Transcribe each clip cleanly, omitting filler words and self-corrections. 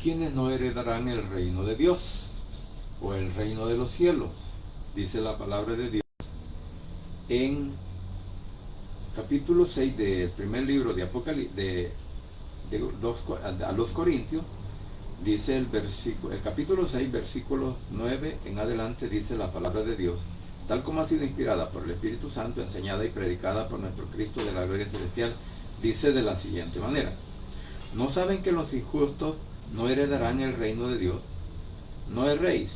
¿Quiénes no heredarán el reino de Dios o el reino de los cielos? Dice la palabra de Dios en capítulo 6 del primer libro de Apocalipsis, a los Corintios. Dice el capítulo 6, versículos 9 en adelante, dice la palabra de Dios, tal como ha sido inspirada por el Espíritu Santo, enseñada y predicada por nuestro Cristo de la gloria celestial, dice de la siguiente manera: ¿no saben que los injustos no heredarán el reino de Dios? No erréis,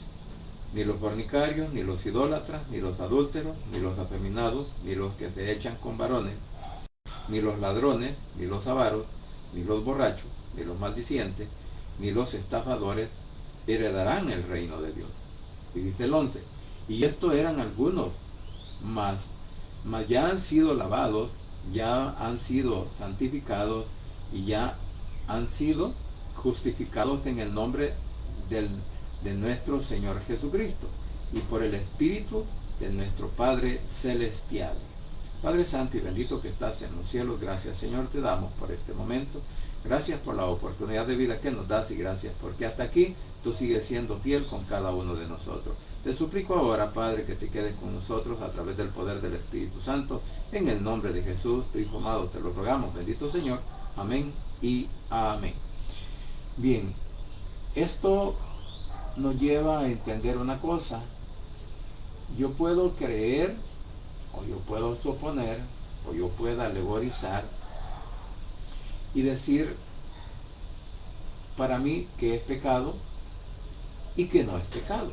ni los fornicarios, ni los idólatras, ni los adúlteros, ni los afeminados, ni los que se echan con varones, ni los ladrones, ni los avaros, ni los borrachos, ni los maldicientes, ni los estafadores heredarán el reino de Dios. Y dice el 11, y estos eran algunos, mas ya han sido lavados, ya han sido santificados y ya han sido justificados en el nombre de nuestro Señor Jesucristo y por el Espíritu de nuestro Padre Celestial. Padre Santo y bendito que estás en los cielos, gracias Señor te damos por este momento, gracias por la oportunidad de vida que nos das y gracias porque hasta aquí tú sigues siendo fiel con cada uno de nosotros. Te suplico ahora, Padre, que te quedes con nosotros a través del poder del Espíritu Santo, en el nombre de Jesús, tu Hijo amado, te lo rogamos, bendito Señor, amén y amén. Bien, esto nos lleva a entender una cosa. Yo puedo creer, o yo puedo suponer, o yo puedo alegorizar y decir para mí que es pecado y que no es pecado.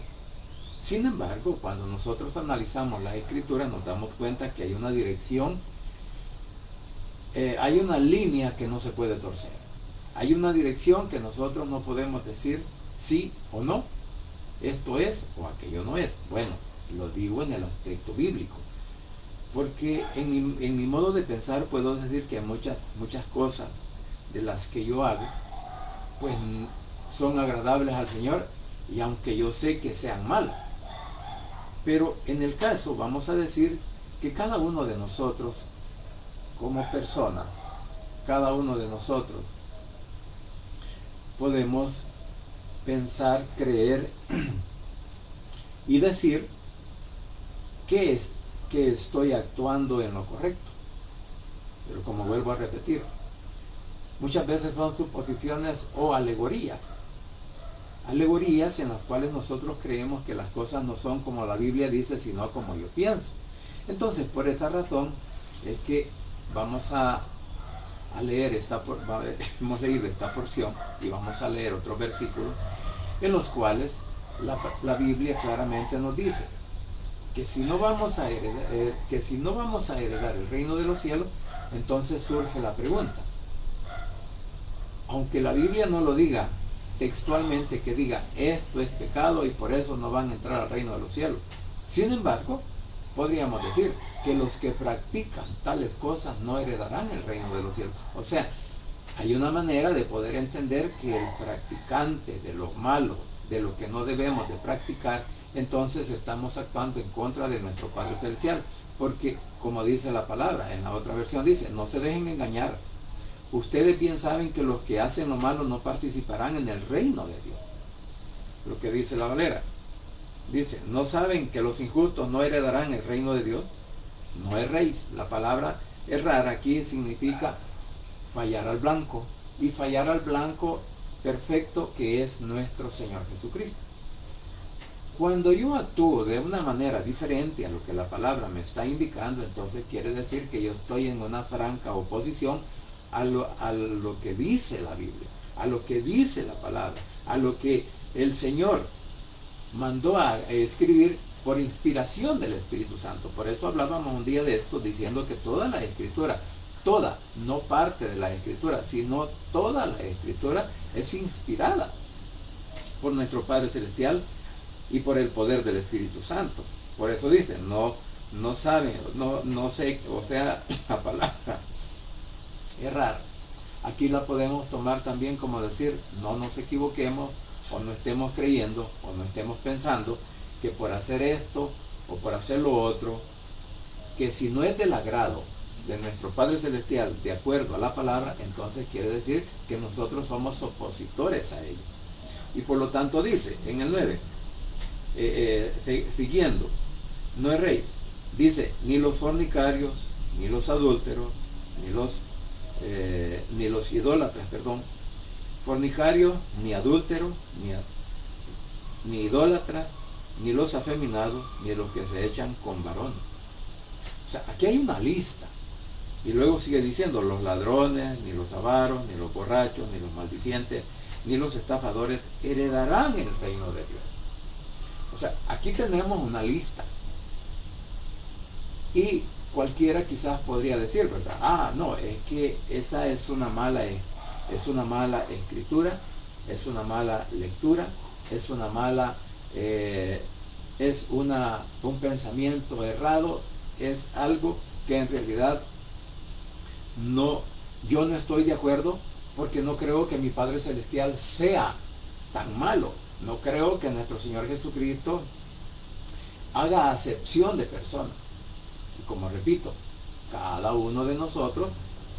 Sin embargo, cuando nosotros analizamos las escrituras nos damos cuenta que hay una dirección, hay una línea que no se puede torcer. Hay una dirección que nosotros no podemos decir sí o no, esto es o aquello no es. Bueno, lo digo en el aspecto bíblico, porque en mi modo de pensar puedo decir que muchas cosas de las que yo hago, pues son agradables al Señor, y aunque yo sé que sean malas, pero en el caso vamos a decir que cada uno de nosotros como personas, cada uno de nosotros podemos pensar, creer y decir que estoy actuando en lo correcto. Pero como vuelvo a repetir, muchas veces son suposiciones o alegorías en las cuales nosotros creemos que las cosas no son como la Biblia dice, sino como yo pienso. Entonces, por esa razón es que vamos a leer hemos leído esta porción y vamos a leer otros versículos en los cuales la Biblia claramente nos dice que si no vamos a heredar el reino de los cielos, entonces surge la pregunta. Aunque la Biblia no lo diga textualmente, que diga esto es pecado y por eso no van a entrar al reino de los cielos. Sin embargo, podríamos decir que los que practican tales cosas no heredarán el reino de los cielos. O sea, hay una manera de poder entender que el practicante de lo malo, de lo que no debemos de practicar, entonces estamos actuando en contra de nuestro Padre Celestial. Porque, como dice la palabra, en la otra versión dice, no se dejen engañar. Ustedes bien saben que los que hacen lo malo no participarán en el reino de Dios. Lo que dice la Valera. Dice, ¿no saben que los injustos no heredarán el reino de Dios? No erréis. La palabra errar aquí significa fallar al blanco. Y fallar al blanco perfecto que es nuestro Señor Jesucristo. Cuando yo actúo de una manera diferente a lo que la palabra me está indicando, entonces quiere decir que yo estoy en una franca oposición a lo que dice la Biblia, a lo que dice la palabra, a lo que el Señor mandó a escribir por inspiración del Espíritu Santo. Por eso hablábamos un día de esto diciendo que toda la Escritura, toda, no parte de la Escritura, sino toda la Escritura es inspirada por nuestro Padre Celestial y por el poder del Espíritu Santo. Por eso dice, no saben, no sé, o sea, la palabra errar, aquí la podemos tomar también como decir, no nos equivoquemos o no estemos creyendo o no estemos pensando que por hacer esto o por hacer lo otro, que si no es del agrado de nuestro Padre Celestial de acuerdo a la palabra, entonces quiere decir que nosotros somos opositores a ello. Y por lo tanto dice en el 9, siguiendo, no erréis, dice, ni los fornicarios, ni los adúlteros, ni los idólatras, fornicarios, ni adúlteros, ni idólatras, ni los afeminados, ni los que se echan con varones. O sea, aquí hay una lista. Y luego sigue diciendo, los ladrones, ni los avaros, ni los borrachos, ni los maldicientes, ni los estafadores heredarán el reino de Dios. O sea, aquí tenemos una lista. Y cualquiera quizás podría decir, ¿verdad? Ah, no, es que esa es una mala escritura, es una mala lectura, es una mala, un pensamiento errado, es algo que en realidad yo no estoy de acuerdo, porque no creo que mi Padre Celestial sea tan malo. No creo que nuestro Señor Jesucristo haga acepción de personas. Y como repito, cada uno de nosotros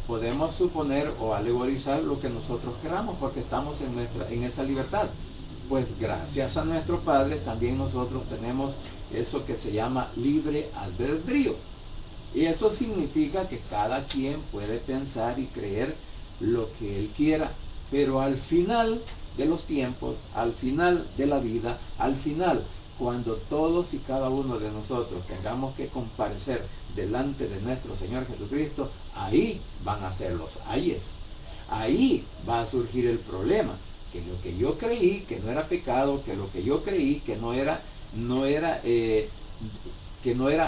podemos suponer o alegorizar lo que nosotros queramos, porque estamos en esa libertad. Pues gracias a nuestro Padre también nosotros tenemos eso que se llama libre albedrío. Y eso significa que cada quien puede pensar y creer lo que él quiera, pero al final de los tiempos, al final de la vida, al final, cuando todos y cada uno de nosotros tengamos que comparecer delante de nuestro Señor Jesucristo, ahí van a ser los ayes. Ahí va a surgir el problema, que lo que yo creí que no era pecado, que lo que yo creí que no era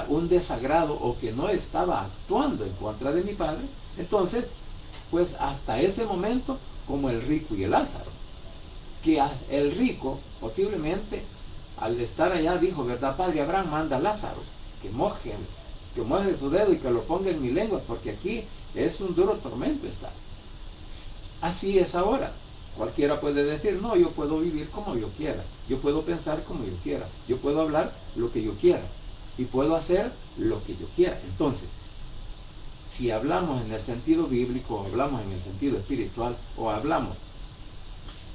un desagrado, o que no estaba actuando en contra de mi Padre, entonces, pues hasta ese momento, como el rico y el Lázaro, que el rico posiblemente al estar allá dijo, ¿verdad, Padre Abraham? Manda a Lázaro, que moje su dedo y que lo ponga en mi lengua, porque aquí es un duro tormento estar. Así es ahora. Cualquiera puede decir, no, yo puedo vivir como yo quiera, yo puedo pensar como yo quiera, yo puedo hablar lo que yo quiera, y puedo hacer lo que yo quiera. Entonces, si hablamos en el sentido bíblico, o hablamos en el sentido espiritual, o hablamos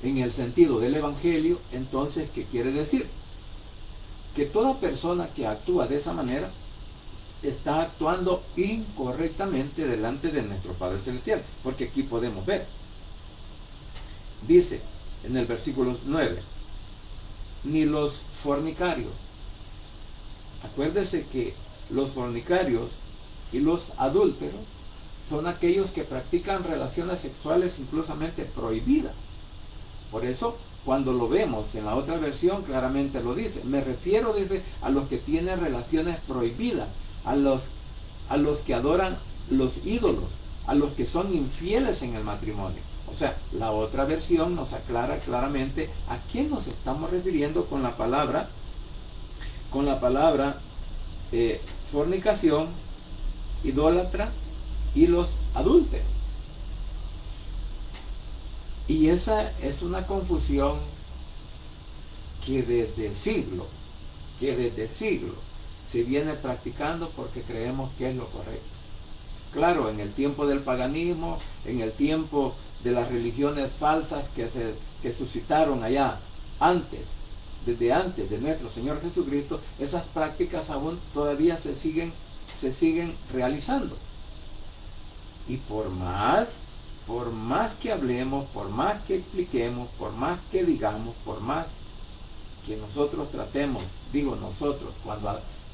en el sentido del Evangelio, entonces, ¿qué quiere decir? Que toda persona que actúa de esa manera está actuando incorrectamente delante de nuestro Padre Celestial, porque aquí podemos ver, dice en el versículo 9, ni los fornicarios. Acuérdese que los fornicarios y los adúlteros son aquellos que practican relaciones sexuales inclusamente prohibidas. Por eso, cuando lo vemos en la otra versión, claramente lo dice. Me refiero, dice, a los que tienen relaciones prohibidas, a los que adoran los ídolos, a los que son infieles en el matrimonio. O sea, la otra versión nos aclara claramente a quién nos estamos refiriendo con la palabra fornicación, idólatra y los adúlteros. Y esa es una confusión que desde siglos se viene practicando, porque creemos que es lo correcto. Claro, en el tiempo del paganismo, en el tiempo de las religiones falsas que suscitaron allá desde antes de nuestro Señor Jesucristo, esas prácticas aún todavía se siguen realizando. Y por más que hablemos, por más que expliquemos, por más que digamos, por más que nosotros tratemos, digo nosotros,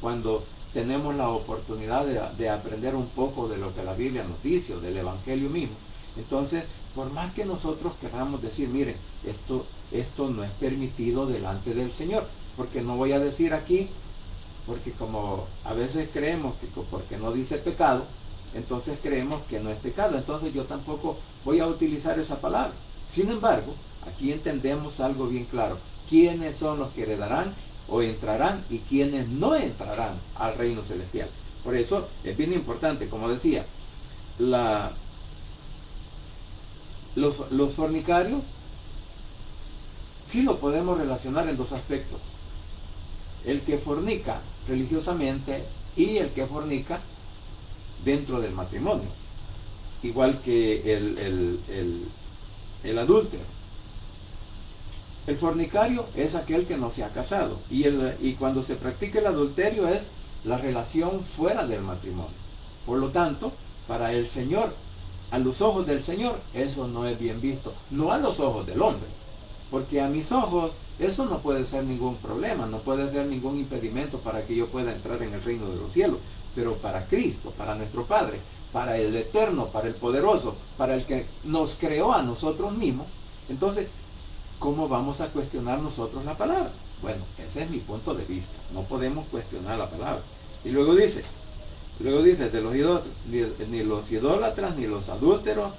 cuando tenemos la oportunidad de aprender un poco de lo que la Biblia nos dice, o del Evangelio mismo, entonces, por más que nosotros queramos decir, miren, esto no es permitido delante del Señor, porque no voy a decir aquí, porque como a veces creemos que porque no dice pecado, entonces creemos que no es pecado, entonces yo tampoco voy a utilizar esa palabra. Sin embargo, aquí entendemos algo bien claro: quiénes son los que heredarán o entrarán, y quiénes no entrarán al reino celestial. Por eso es bien importante, como decía, los fornicarios sí lo podemos relacionar en dos aspectos: el que fornica religiosamente y el que fornica dentro del matrimonio, igual que el adúltero. El fornicario es aquel que no se ha casado. Y cuando se practica el adulterio es la relación fuera del matrimonio. Por lo tanto, para el Señor, a los ojos del Señor, eso no es bien visto. No a los ojos del hombre. Porque a mis ojos eso no puede ser ningún problema, no puede ser ningún impedimento para que yo pueda entrar en el reino de los cielos. Pero para Cristo, para nuestro Padre, para el Eterno, para el Poderoso, para el que nos creó a nosotros mismos, entonces, ¿cómo vamos a cuestionar nosotros la palabra? Bueno, ese es mi punto de vista. No podemos cuestionar la palabra. Y luego dice, ni los idólatras, ni los adúlteros,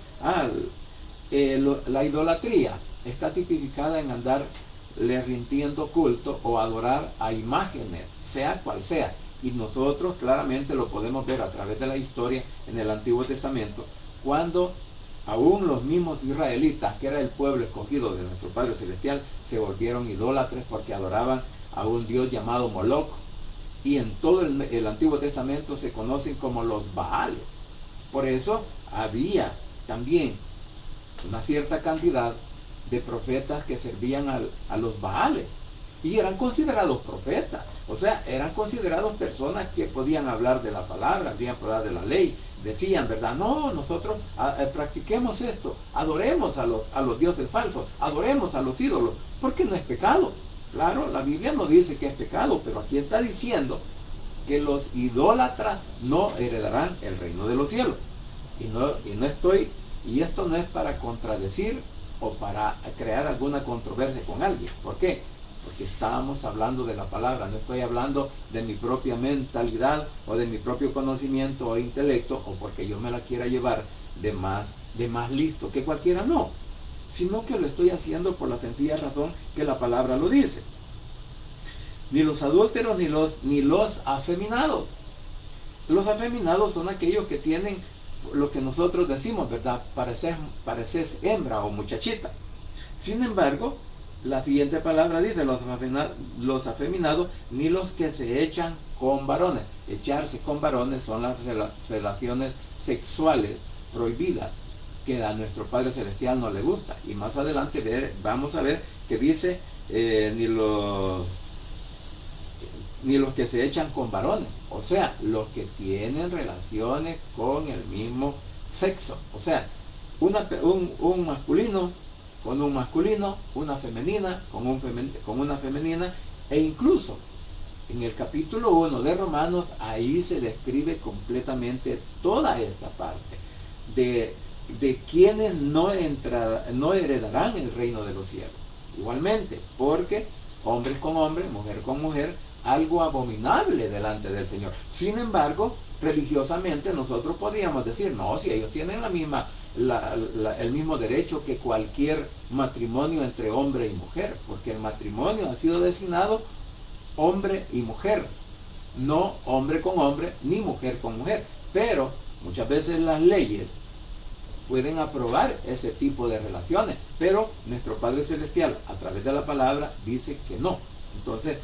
la idolatría está tipificada en andarle rindiendo culto o adorar a imágenes, sea cual sea. Y nosotros claramente lo podemos ver a través de la historia en el Antiguo Testamento, cuando aún los mismos israelitas, que era el pueblo escogido de nuestro Padre Celestial, se volvieron idólatras porque adoraban a un dios llamado Moloch. Y en todo el Antiguo Testamento se conocen como los Baales. Por eso había también una cierta cantidad de profetas que servían a los Baales. Y eran considerados profetas. O sea, eran considerados personas que podían hablar de la palabra, podían hablar de la ley. Decían, ¿verdad? No, nosotros practiquemos esto, adoremos a los dioses falsos, adoremos a los ídolos, porque no es pecado. Claro, la Biblia no dice que es pecado, pero aquí está diciendo que los idólatras no heredarán el reino de los cielos. Y esto no es para contradecir o para crear alguna controversia con alguien. ¿Por qué? Porque estábamos hablando de la palabra, no estoy hablando de mi propia mentalidad o de mi propio conocimiento o intelecto, o porque yo me la quiera llevar de más listo que cualquiera, no, sino que lo estoy haciendo por la sencilla razón que la palabra lo dice. Ni los adúlteros ni los afeminados. Los afeminados son aquellos que tienen lo que nosotros decimos, ¿verdad? Pareces hembra o muchachita. Sin embargo, la siguiente palabra dice, los afeminados, ni los que se echan con varones. Echarse con varones son las relaciones sexuales prohibidas, que a nuestro Padre Celestial no le gusta. Y más adelante vamos a ver que dice, ni los que se echan con varones. O sea, los que tienen relaciones con el mismo sexo. O sea, un masculino con un masculino, una femenina con una femenina, e incluso en el capítulo 1 de Romanos, ahí se describe completamente toda esta parte de quienes no heredarán el reino de los cielos. Igualmente, porque hombres con hombres, mujer con mujer, algo abominable delante del Señor. Sin embargo, religiosamente nosotros podríamos decir, no, si ellos tienen el mismo derecho que cualquier matrimonio entre hombre y mujer, porque el matrimonio ha sido designado hombre y mujer, no hombre con hombre ni mujer con mujer. Pero muchas veces las leyes pueden aprobar ese tipo de relaciones, pero nuestro Padre Celestial a través de la palabra dice que no. Entonces,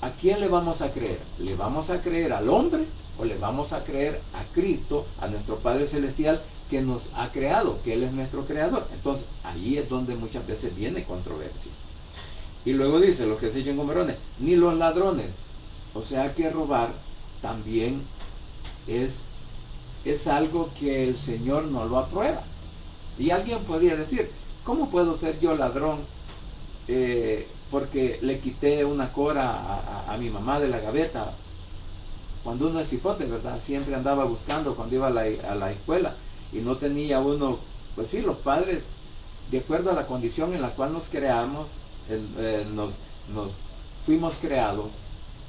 ¿a quién le vamos a creer? ¿Le vamos a creer al hombre o le vamos a creer a Cristo, a nuestro Padre Celestial que nos ha creado, que Él es nuestro creador? Entonces, ahí es donde muchas veces viene controversia. Y luego dice, los que se echen con varones, ni los ladrones. O sea que robar también es algo que el Señor no lo aprueba. Y alguien podría decir, ¿cómo puedo ser yo ladrón porque le quité una cora a mi mamá de la gaveta? Cuando uno es hipote, ¿verdad? Siempre andaba buscando cuando iba a la escuela y no tenía uno. Pues sí, los padres, de acuerdo a la condición en la cual nos creamos, nos fuimos creados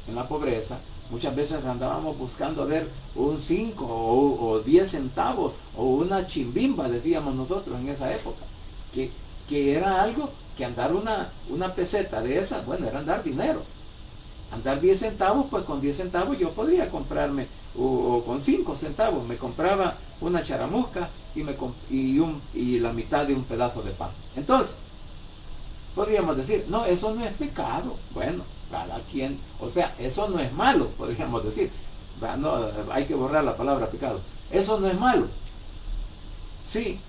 en la pobreza, muchas veces andábamos buscando a ver un 5 o 10 centavos o una chimbimba, decíamos nosotros en esa época, que era algo que andar una peseta de esas, bueno, era andar dinero. Andar 10 centavos, pues con 10 centavos yo podría comprarme, o con 5 centavos me compraba una charamusca y la mitad de un pedazo de pan. Entonces, podríamos decir, no, eso no es pecado. Bueno, cada quien, o sea, eso no es malo, podríamos decir. No, hay que borrar la palabra pecado. Eso no es malo. Sí,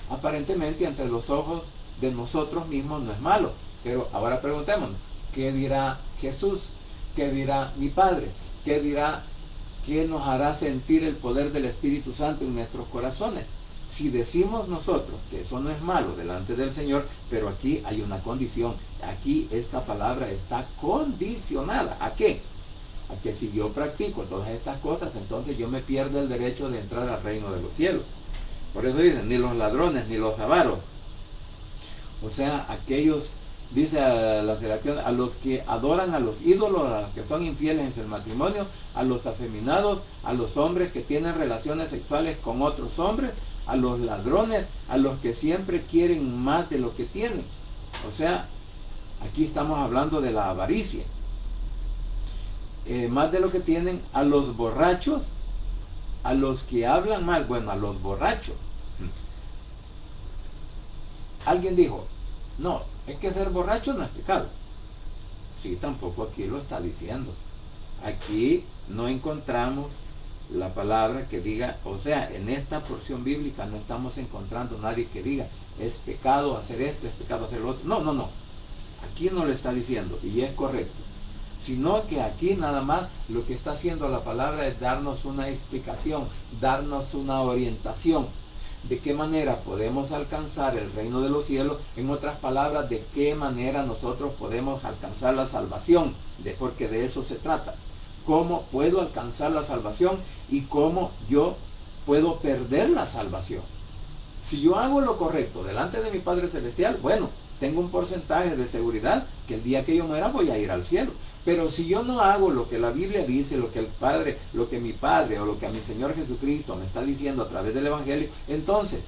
aparentemente ante los ojos de nosotros mismos no es malo. Pero ahora preguntémonos, ¿qué dirá Jesús? ¿Qué dirá mi Padre? ¿Qué dirá? ¿Qué nos hará sentir el poder del Espíritu Santo en nuestros corazones? Si decimos nosotros que eso no es malo delante del Señor, pero aquí hay una condición. Aquí esta palabra está condicionada. ¿A qué? A que si yo practico todas estas cosas, entonces yo me pierdo el derecho de entrar al reino de los cielos. Por eso dicen, ni los ladrones, ni los avaros. O sea, aquellos, dice a la relación, a los que adoran a los ídolos, a los que son infieles en el matrimonio, a los afeminados, a los hombres que tienen relaciones sexuales con otros hombres, a los ladrones, a los que siempre quieren más de lo que tienen. O sea, aquí estamos hablando de la avaricia. Más de lo que tienen, a los borrachos, a los que hablan mal, bueno, a los borrachos. Alguien dijo, no, es que ser borracho no es pecado. Sí, tampoco aquí lo está diciendo. Aquí no encontramos la palabra que diga, o sea, en esta porción bíblica no estamos encontrando nadie que diga, es pecado hacer esto, es pecado hacer lo otro. No, no, no. Aquí no lo está diciendo y es correcto. Sino que aquí nada más lo que está haciendo la palabra es darnos una explicación, darnos una orientación de qué manera podemos alcanzar el reino de los cielos. En otras palabras, de qué manera nosotros podemos alcanzar la salvación, porque de eso se trata. Cómo puedo alcanzar la salvación y cómo yo puedo perder la salvación. Si yo hago lo correcto delante de mi Padre Celestial, bueno, tengo un porcentaje de seguridad que el día que yo muera voy a ir al cielo. Pero si yo no hago lo que la Biblia dice, lo que el Padre, lo que mi Padre o lo que a mi Señor Jesucristo me está diciendo a través del Evangelio, entonces,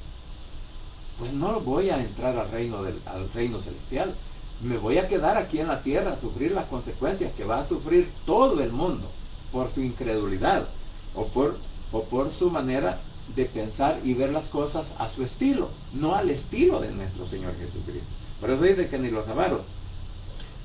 pues no voy a entrar al reino celestial. Me voy a quedar aquí en la tierra a sufrir las consecuencias que va a sufrir todo el mundo por su incredulidad o por su manera de pensar y ver las cosas a su estilo, no al estilo de nuestro Señor Jesucristo. Por eso dice que ni los avaros,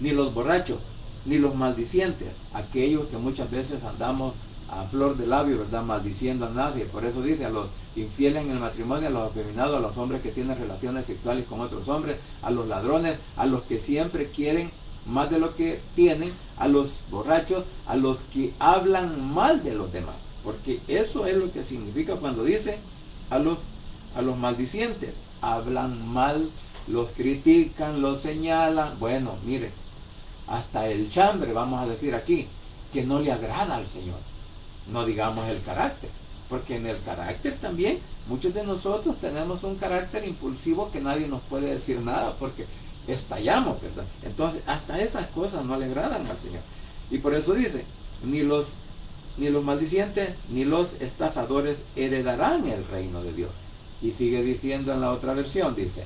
ni los borrachos, ni los maldicientes, aquellos que muchas veces andamos a flor de labio, ¿verdad?, maldiciendo a nadie. Por eso dice, a los infieles en el matrimonio, a los afeminados, a los hombres que tienen relaciones sexuales con otros hombres, a los ladrones, a los que siempre quieren más de lo que tienen, a los borrachos, a los que hablan mal de los demás. Porque eso es lo que significa cuando dice a los maldicientes. Hablan mal, los critican, los señalan. Bueno, mire, hasta el chambre, vamos a decir aquí, que no le agrada al Señor. No digamos el carácter, porque en el carácter también muchos de nosotros tenemos un carácter impulsivo que nadie nos puede decir nada porque estallamos, ¿verdad? Entonces hasta esas cosas no le agradan al Señor. Y por eso dice, ni los maldicientes ni los estafadores heredarán el reino de Dios. Y sigue diciendo en la otra versión, dice,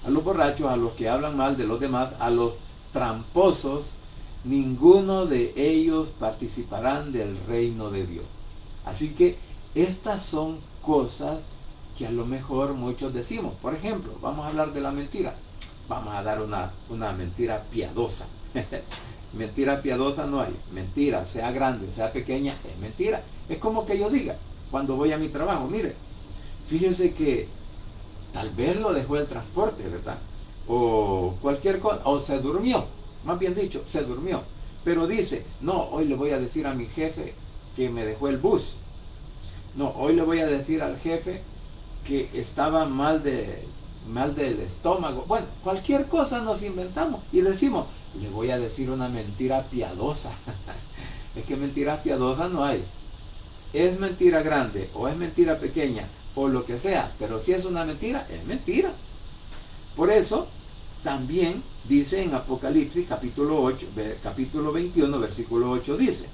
a los borrachos, a los que hablan mal de los demás, a los tramposos, ninguno de ellos participarán del reino de Dios. Así que estas son cosas que a lo mejor muchos decimos. Por ejemplo, vamos a hablar de la mentira. Vamos a dar una mentira piadosa. Mentira piadosa no hay. Mentira, sea grande o sea pequeña, es mentira. Es como que yo diga, cuando voy a mi trabajo, mire, fíjese que tal vez lo dejó el transporte, ¿verdad? O cualquier cosa, o se durmió. Más bien dicho, se durmió. Pero dice, no, hoy le voy a decir a mi jefe que me dejó el bus. No, hoy le voy a decir al jefe que estaba mal del estómago. Bueno, cualquier cosa nos inventamos y decimos, le voy a decir una mentira piadosa. Es que mentiras piadosas no hay. Es mentira grande o es mentira pequeña o lo que sea, pero si es una mentira, es mentira. Por eso, también dice en Apocalipsis capítulo 21, versículo 8, dice,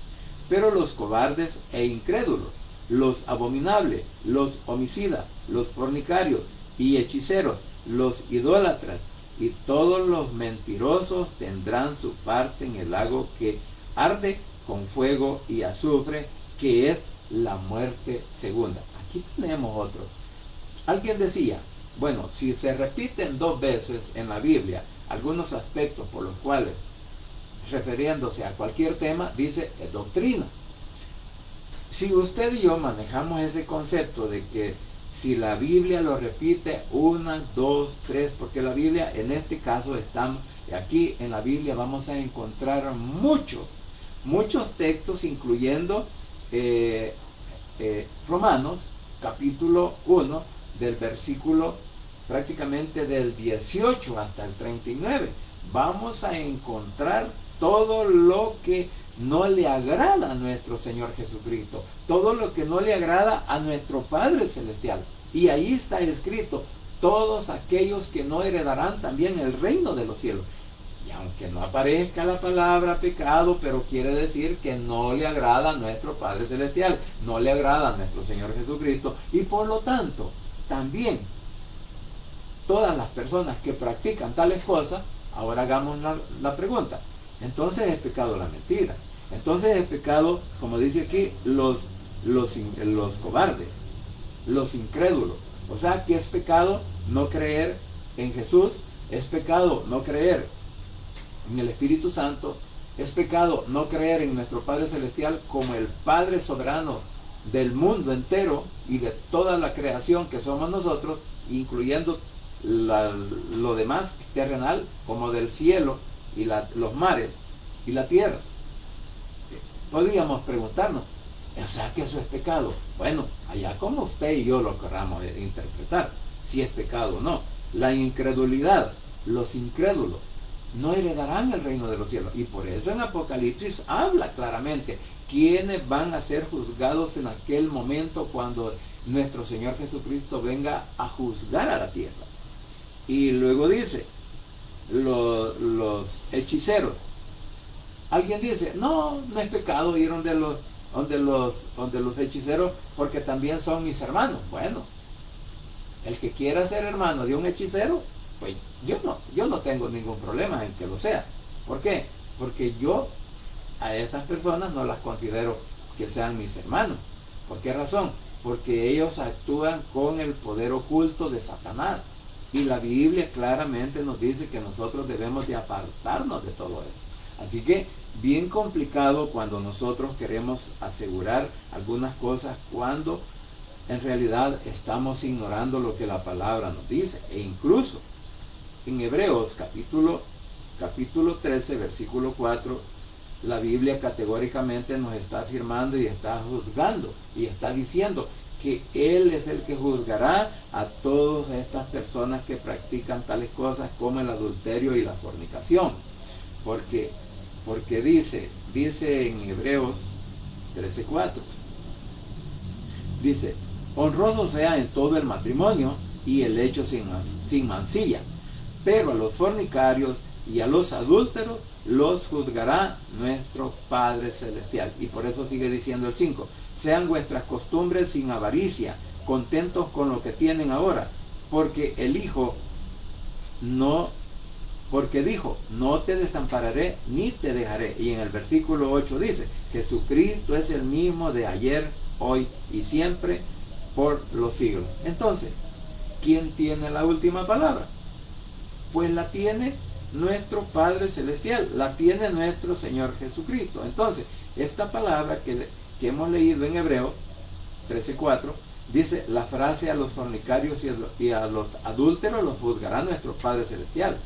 pero los cobardes e incrédulos, los abominables, los homicidas, los fornicarios y hechiceros, los idólatras y todos los mentirosos tendrán su parte en el lago que arde con fuego y azufre, que es la muerte segunda. Aquí tenemos otro. Alguien decía, bueno, si se repiten dos veces en la Biblia algunos aspectos por los cuales, refiriéndose a cualquier tema, dice doctrina. Si usted y yo manejamos ese concepto de que Si la Biblia lo repite una, dos, tres, porque la Biblia, en este caso, aquí en la Biblia vamos a encontrar muchos textos, incluyendo Romanos, capítulo 1, del versículo prácticamente del 18 hasta el 39. Vamos a encontrar todo lo que no le agrada a nuestro Señor Jesucristo, todo lo que no le agrada a nuestro Padre Celestial. Y ahí está escrito, todos aquellos que no heredarán también el reino de los cielos. Y aunque no aparezca la palabra pecado, pero quiere decir que no le agrada a nuestro Padre Celestial, no le agrada a nuestro Señor Jesucristo, y por lo tanto, también todas las personas que practican tales cosas, ahora hagamos la pregunta, entonces es pecado la mentira, entonces es pecado, como dice aquí, los cobardes, los incrédulos. O sea que es pecado no creer en Jesús, es pecado no creer en el Espíritu Santo, es pecado no creer en nuestro Padre Celestial como el Padre soberano del mundo entero y de toda la creación que somos nosotros, incluyendo lo demás terrenal, como del cielo y los mares y la tierra. Podríamos preguntarnos, o sea que eso es pecado. Bueno, allá como usted y yo lo querramos interpretar, si es pecado o no. La incredulidad, los incrédulos no heredarán el reino de los cielos. Y por eso en Apocalipsis habla claramente quiénes van a ser juzgados en aquel momento cuando nuestro Señor Jesucristo venga a juzgar a la tierra. Y luego dice, los hechiceros. Alguien dice, no es pecado ir donde los hechiceros, porque también son mis hermanos. Bueno, el que quiera ser hermano de un hechicero, pues yo no tengo ningún problema en que lo sea. ¿Por qué? Porque yo a esas personas no las considero que sean mis hermanos. ¿Por qué razón? Porque ellos actúan con el poder oculto de Satanás. Y la Biblia claramente nos dice que nosotros debemos de apartarnos de todo eso. Así que bien complicado cuando nosotros queremos asegurar algunas cosas cuando en realidad estamos ignorando lo que la palabra nos dice. E incluso en Hebreos capítulo 13, versículo 4, la Biblia categóricamente nos está afirmando y está juzgando y está diciendo que Él es el que juzgará a todas estas personas que practican tales cosas como el adulterio y la fornicación. Porque dice en Hebreos 13:4, dice, honroso sea en todo el matrimonio y el hecho sin mancilla, pero a los fornicarios y a los adúlteros los juzgará nuestro Padre Celestial. Y por eso sigue diciendo el 5, sean vuestras costumbres sin avaricia, contentos con lo que tienen ahora, porque dijo, no te desampararé ni te dejaré. Y en el versículo 8 dice, Jesucristo es el mismo de ayer, hoy y siempre, por los siglos. Entonces, ¿quién tiene la última palabra? Pues la tiene nuestro Padre Celestial, la tiene nuestro Señor Jesucristo. Entonces, esta palabra que hemos leído en Hebreo 13:4, dice, la frase a los fornicarios y a los adúlteros los juzgará nuestro Padre Celestial.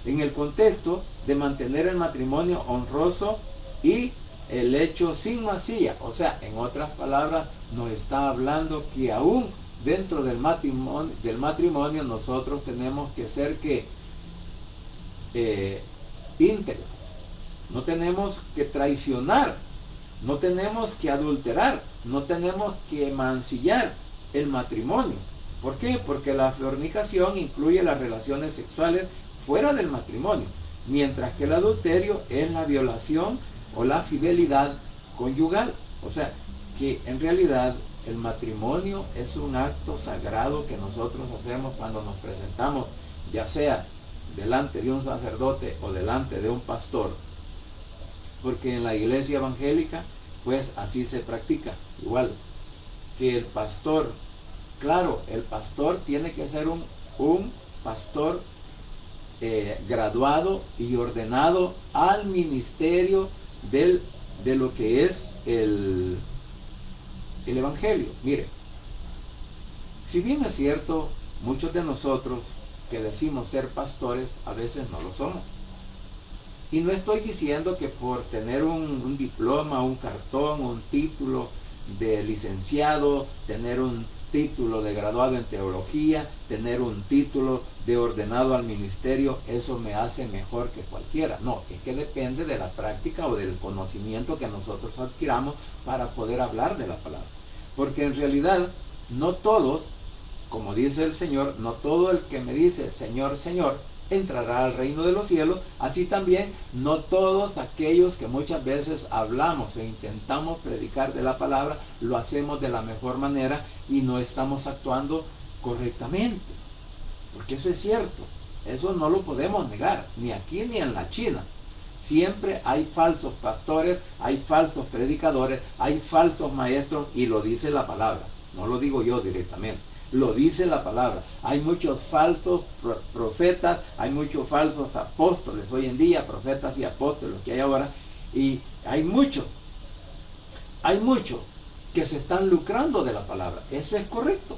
En el contexto de mantener el matrimonio honroso y el hecho sin mancilla. O sea, en otras palabras, nos está hablando que aún dentro del matrimonio nosotros tenemos que ser íntegros. No tenemos que traicionar, no tenemos que adulterar, no tenemos que mancillar el matrimonio. ¿Por qué? Porque la fornicación incluye las relaciones sexuales fuera del matrimonio, mientras que el adulterio es la violación o la fidelidad conyugal. O sea, que en realidad el matrimonio es un acto sagrado que nosotros hacemos cuando nos presentamos, ya sea delante de un sacerdote o delante de un pastor, porque en la iglesia evangélica pues así se practica. Igual que el pastor, claro, el pastor tiene que ser un pastor graduado y ordenado al ministerio de lo que es el evangelio. Mire, Si bien es cierto, muchos de nosotros que decimos ser pastores, a veces no lo somos. Y no estoy diciendo que por tener un diploma, un cartón, un título de licenciado, tener un título de graduado en teología, tener un título de ordenado al ministerio, eso me hace mejor que cualquiera. No, es que depende de la práctica o del conocimiento que nosotros adquiramos para poder hablar de la palabra. Porque en realidad no todos, como dice el Señor, no todo el que me dice Señor, Señor, entrará al reino de los cielos. Así también no todos aquellos que muchas veces hablamos e intentamos predicar de la palabra lo hacemos de la mejor manera y no estamos actuando correctamente, porque eso es cierto, eso no lo podemos negar, ni aquí ni en la China. Siempre hay falsos pastores, hay falsos predicadores, hay falsos maestros, y lo dice la palabra, no lo digo yo directamente. Lo dice la palabra. Hay muchos falsos profetas, hay muchos falsos apóstoles hoy en día, profetas y apóstoles que hay ahora, y hay muchos que se están lucrando de la palabra. Eso es correcto.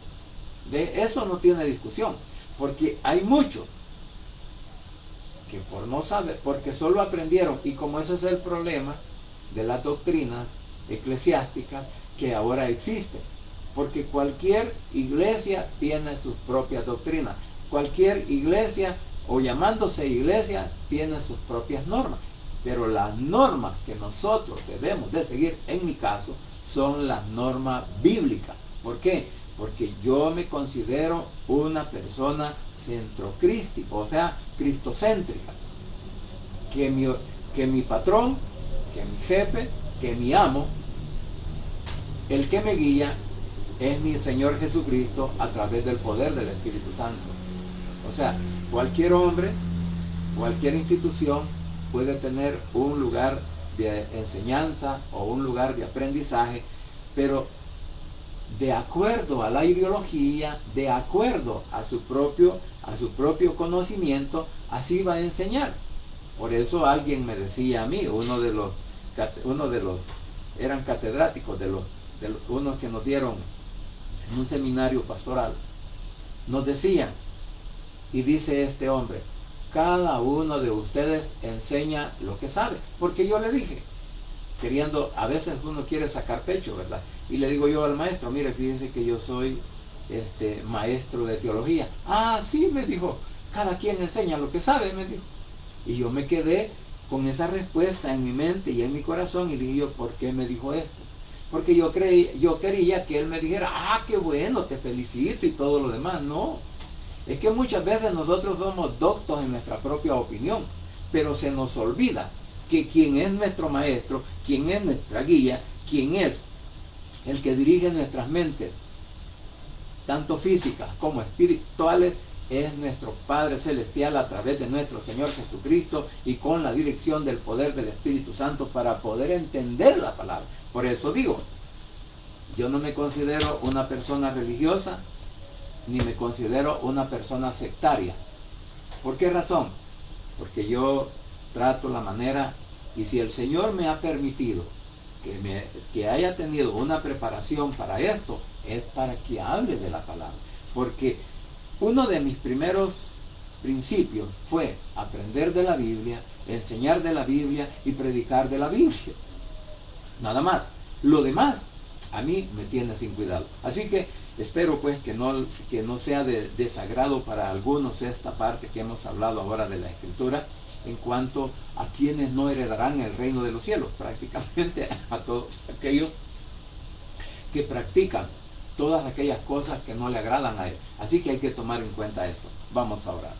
De eso no tiene discusión, porque hay muchos que por no saber, porque solo aprendieron, y como ese es el problema de las doctrinas eclesiásticas que ahora existen. Porque cualquier iglesia tiene sus propias doctrinas. Cualquier iglesia, o llamándose iglesia, tiene sus propias normas. Pero las normas que nosotros debemos de seguir, en mi caso, son las normas bíblicas. ¿Por qué? Porque yo me considero una persona centrocrística, o sea, cristocéntrica. Que mi patrón, que mi jefe, que mi amo, el que me guía, es mi Señor Jesucristo a través del poder del Espíritu Santo. O sea, cualquier hombre, cualquier institución puede tener un lugar de enseñanza o un lugar de aprendizaje, pero de acuerdo a la ideología, de acuerdo a su propio conocimiento, así va a enseñar. Por eso alguien me decía a mí, uno de los eran catedráticos de unos que nos dieron en un seminario pastoral, nos decían, y dice este hombre, cada uno de ustedes enseña lo que sabe. Porque yo le dije, queriendo, a veces uno quiere sacar pecho, ¿verdad? Y le digo yo al maestro, mire, fíjese que yo soy maestro de teología. Ah, sí, me dijo, cada quien enseña lo que sabe, me dijo. Y yo me quedé con esa respuesta en mi mente y en mi corazón, y dije yo, ¿por qué me dijo esto? Porque yo quería que él me dijera, ah, qué bueno, te felicito y todo lo demás. No, es que muchas veces nosotros somos doctos en nuestra propia opinión, pero se nos olvida que quien es nuestro maestro, quien es nuestra guía, quien es el que dirige nuestras mentes, tanto físicas como espirituales, es nuestro Padre Celestial a través de nuestro Señor Jesucristo y con la dirección del poder del Espíritu Santo para poder entender la palabra. Por eso digo, yo no me considero una persona religiosa, ni me considero una persona sectaria. ¿Por qué razón? Porque yo trato la manera, y si el Señor me ha permitido que haya tenido una preparación para esto, es para que hable de la palabra. Porque uno de mis primeros principios fue aprender de la Biblia, enseñar de la Biblia y predicar de la Biblia. Nada más. Lo demás a mí me tiene sin cuidado. Así que espero pues que no sea de desagrado para algunos esta parte que hemos hablado ahora de la Escritura en cuanto a quienes no heredarán el reino de los cielos. Prácticamente a todos aquellos que practican todas aquellas cosas que no le agradan a él. Así que hay que tomar en cuenta eso. Vamos a orar.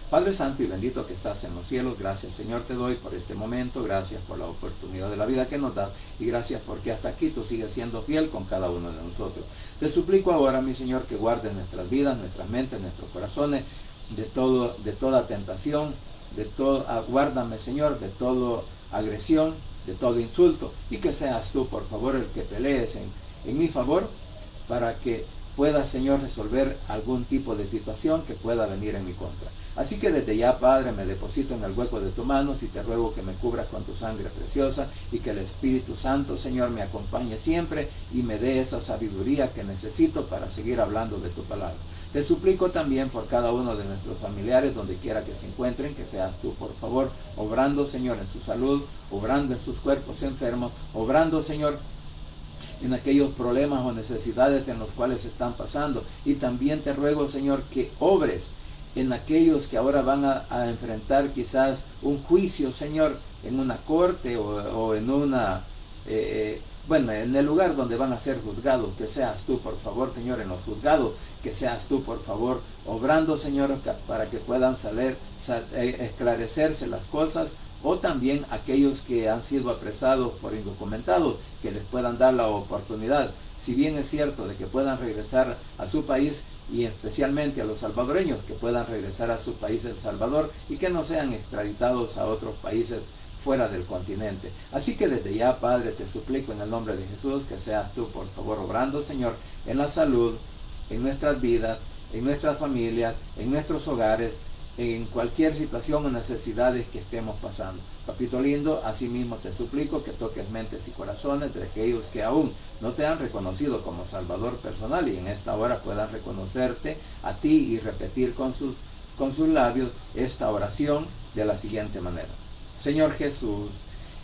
Padre Santo y bendito que estás en los cielos, gracias Señor te doy por este momento, gracias por la oportunidad de la vida que nos das y gracias porque hasta aquí tú sigues siendo fiel con cada uno de nosotros. Te suplico ahora, mi Señor, que guardes nuestras vidas, nuestras mentes, nuestros corazones de toda tentación, guárdame Señor de toda agresión, de todo insulto, y que seas tú por favor el que pelees en mi favor para que pueda, Señor, resolver algún tipo de situación que pueda venir en mi contra. Así que desde ya, Padre, me deposito en el hueco de tu mano y te ruego que me cubras con tu sangre preciosa y que el Espíritu Santo, Señor, me acompañe siempre y me dé esa sabiduría que necesito para seguir hablando de tu palabra. Te suplico también por cada uno de nuestros familiares, donde quiera que se encuentren, que seas tú, por favor, obrando, Señor, en su salud, obrando en sus cuerpos enfermos, obrando, Señor, en aquellos problemas o necesidades en los cuales están pasando. Y también te ruego, Señor, que obres en aquellos que ahora van a enfrentar quizás un juicio, Señor, en una corte o en una... bueno, en el lugar donde van a ser juzgados, que seas tú, por favor, Señor, en los juzgados, que seas tú, por favor, obrando, Señor, para que puedan esclarecerse las cosas, o también aquellos que han sido apresados por indocumentados, que les puedan dar la oportunidad, si bien es cierto de que puedan regresar a su país, y especialmente a los salvadoreños, que puedan regresar a su país, El Salvador, y que no sean extraditados a otros países fuera del continente. Así que desde ya, Padre, te suplico en el nombre de Jesús que seas tú, por favor, obrando, Señor, en la salud, en nuestras vidas, en nuestras familias, en nuestros hogares, en cualquier situación o necesidades que estemos pasando. Papito lindo, asimismo te suplico que toques mentes y corazones de aquellos que aún no te han reconocido como Salvador personal y en esta hora puedan reconocerte a ti y repetir con sus labios esta oración de la siguiente manera. Señor Jesús,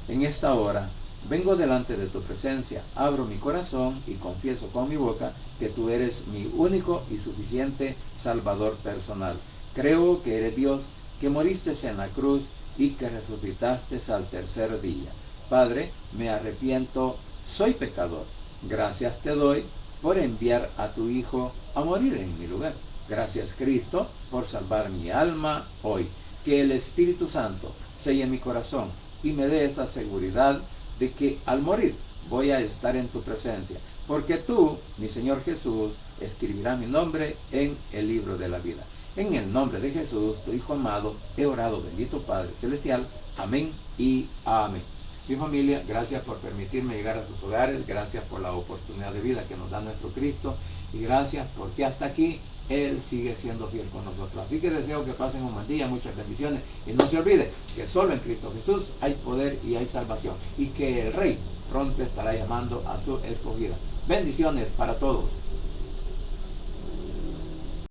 en esta hora vengo delante de tu presencia, abro mi corazón y confieso con mi boca que tú eres mi único y suficiente Salvador personal. Creo que eres Dios, que moriste en la cruz y que resucitaste al tercer día. Padre, me arrepiento, soy pecador. Gracias te doy por enviar a tu Hijo a morir en mi lugar. Gracias, Cristo, por salvar mi alma hoy. Que el Espíritu Santo selle mi corazón y me dé esa seguridad de que al morir voy a estar en tu presencia, porque tú, mi Señor Jesús, escribirás mi nombre en el libro de la vida. En el nombre de Jesús, tu Hijo amado, he orado, bendito Padre Celestial. Amén y amén. Mi familia, gracias por permitirme llegar a sus hogares, gracias por la oportunidad de vida que nos da nuestro Cristo y gracias porque hasta aquí Él sigue siendo fiel con nosotros. Así que deseo que pasen un buen día, muchas bendiciones y no se olvide que solo en Cristo Jesús hay poder y hay salvación y que el Rey pronto estará llamando a su escogida. Bendiciones para todos.